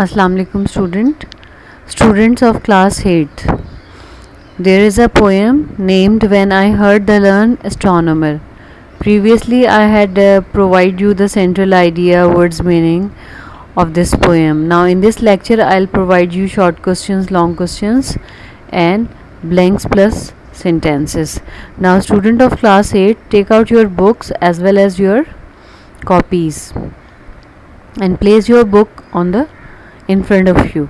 Assalamu alaikum students of class 8th. There is a poem named When I Heard the Learned Astronomer. Previously I had provided you the central idea, words, meaning of this poem. Now in this lecture I'll provide you short questions, long questions and blanks plus sentences. Now student of class 8, take out your books as well as your copies and place your book on the in front of you.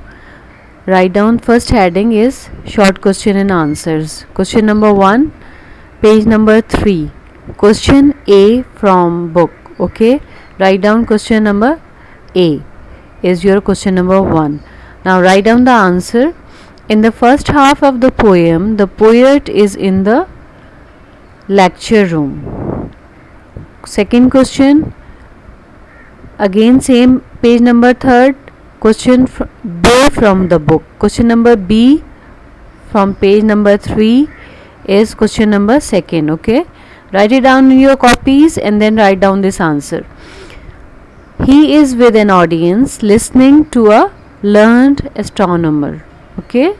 Write down first heading is short question and answers. Question number 1, page number 3. Question A from book. Okay, write down question number A is your question number 1. Now write down the answer. In the first half of the poem, the poet is in the lecture room. Second question, again same page number 3rd. Question B from the book. Question number B from page number 3 is question number 2nd. Okay, write it down in your copies and then write down this answer. He is with an audience listening to a learned astronomer. Okay,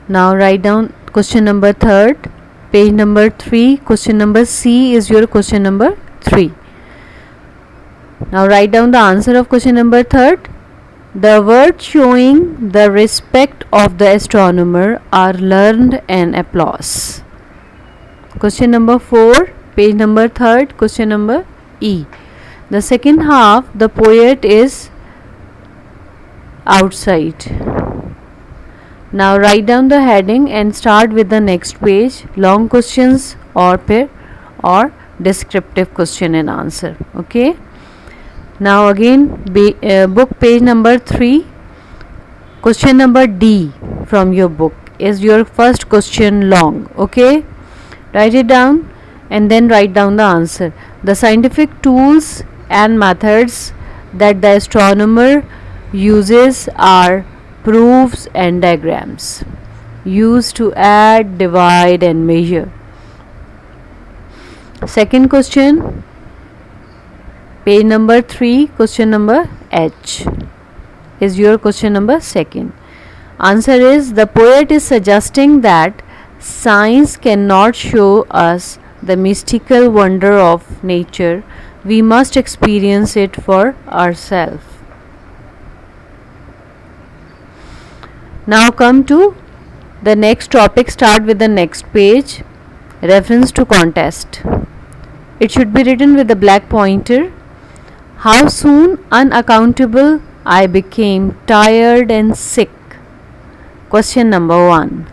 now write down question number 3rd, page number 3. Question number C is your question number 3. Now write down the answer of question number 3rd. The words showing the respect of the astronomer are learned and applause. Question number 4, page number 3rd, question number E. The second half, the poet is outside. Now write down the heading and start with the next page, long questions or descriptive question and answer. Okay. Now again book page number 3, question number D from your book is your first question long. Okay, write it down and then write down the answer. The scientific tools and methods that the astronomer uses are proofs and diagrams used to add, divide and measure. Second question, page number 3, question number H is your question number 2nd. Answer is, the poet is suggesting that science cannot show us the mystical wonder of nature. We must experience it for ourselves. Now come to the next topic. Start with the next page. Reference to contest. It should be written with the black pointer. How soon unaccountable I became tired and sick. Question number 1.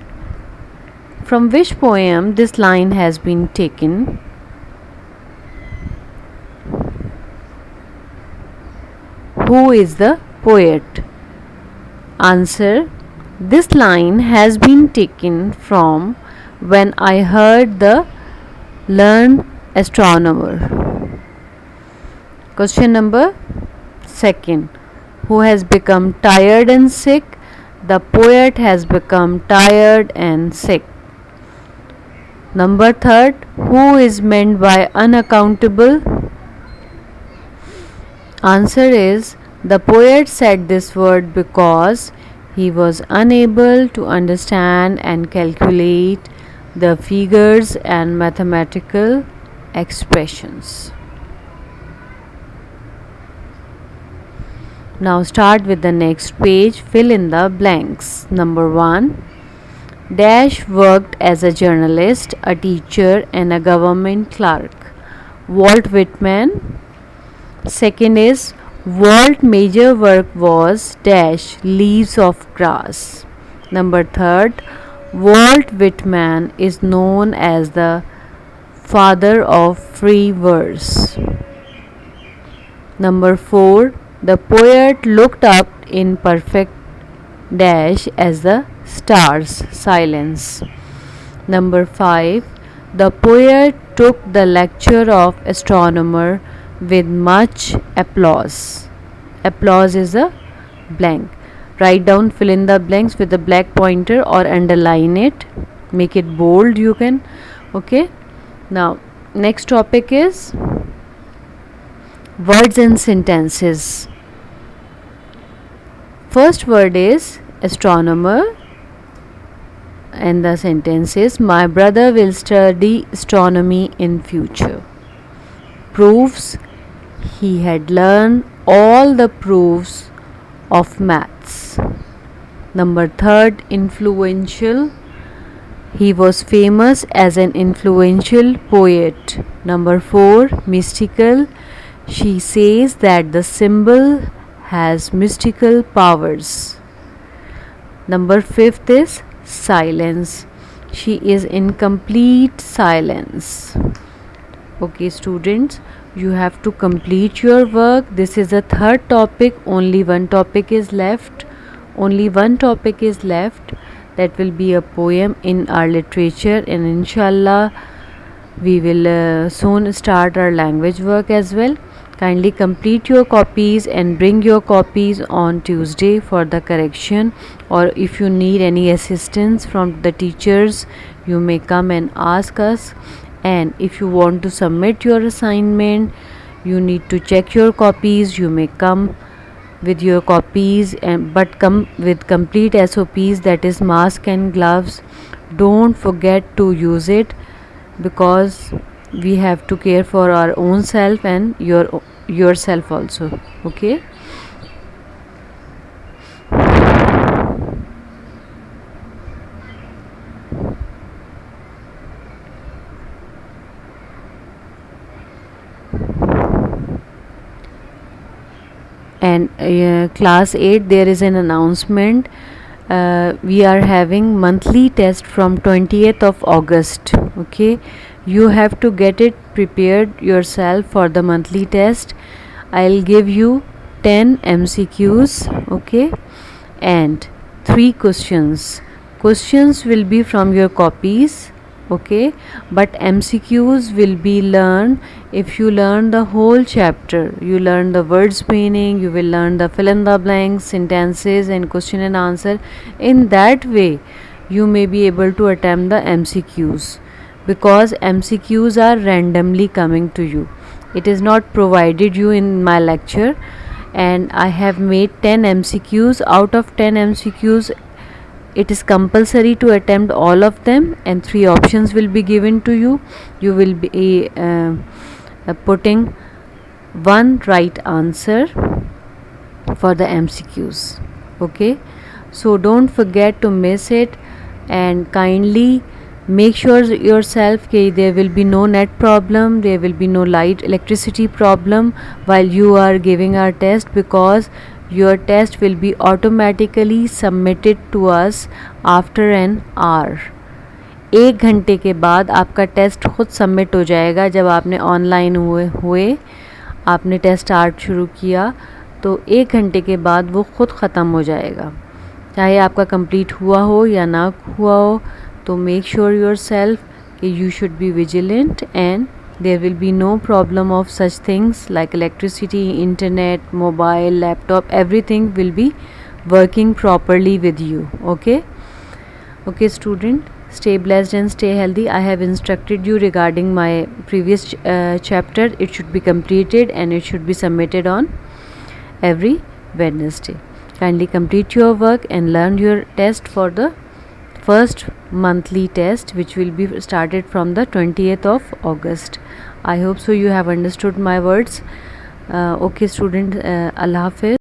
From which poem this line has been taken? Who is the poet? Answer, this line has been taken from When I Heard the Learned Astronomer. Question number 2nd. Who has become tired and sick? The poet has become tired and sick. Number 3rd. Who is meant by unaccountable? Answer is, the poet said this word because he was unable to understand and calculate the figures and mathematical expressions. Now start with the next page, fill in the blanks. Number 1, Dash worked as a journalist, a teacher and a government clerk. Walt Whitman. Second is, Walt major work was Dash leaves of grass. Number 3rd, Walt Whitman is known as the father of free verse. Number 4, the poet looked up in perfect dash as the stars silence. Number 5, the poet took the lecture of astronomer with much applause. Applause is a blank. Write down, fill in the blanks with the black pointer or underline it, make it bold you can. Okay, now next topic is Words and sentences. First word is astronomer, and the sentence is my brother will study astronomy in future. Proofs. He had learned all the proofs of maths. Number third, influential. He was famous as an influential poet. Number 4, mystical. She says that the symbol has mystical powers. Number 5 is silence. She is in complete silence. Okay, students, you have to complete your work. This is the third topic. Only one topic is left. That will be a poem in our literature, and inshallah we will soon start our language work as well. Kindly complete your copies and bring your copies on Tuesday for the correction, or if you need any assistance from the teachers, you may come and ask us. And if you want to submit your assignment, you need to check your copies. You may come with your copies, but come with complete SOPs, that is mask and gloves. Don't forget to use it, because we have to care for our own self and yourself also. Okay. And class 8, there is an announcement. We are having monthly test from 20th of August. Okay, you have to get it prepared yourself for the monthly test. I'll give you 10 MCQs. Okay, and 3 questions will be from your copies. Okay, but MCQs will be learned if you learn the whole chapter. You learn the words meaning, you will learn the fill in the blanks, sentences, and question and answer. In that way, you may be able to attempt the MCQs, because MCQs are randomly coming to you. It is not provided you in my lecture, and I have made 10 MCQs. Out of 10 MCQs, it is compulsory to attempt all of them, and 3 options will be given to you. You will be putting one right answer for the MCQs. Okay, so don't forget to miss it, and kindly make sure yourself that there will be no net problem, there will be no electricity problem while you are giving our test, because your test will be automatically submitted to us after an hour. 1 घंटे के बाद आपका test खुद submit हो जाएगा. जब आपने online हुए आपने टेस्ट स्टार्ट शुरू किया, तो 1 घंटे के बाद वो खुद ख़त्म हो जाएगा, चाहे आपका कंप्लीट हुआ हो या ना हुआ हो. तो make sure yourself you should be vigilant, and there will be no problem of such things like electricity, internet, mobile, laptop, everything will be working properly with you. Okay student, stay blessed and stay healthy. I have instructed you regarding my previous chapter. It should be completed and it should be submitted on every Wednesday. Kindly complete your work and learn your test for the first monthly test, which will be started from the 20th of August. I hope so you have understood my words. Okay student, Allah Hafiz.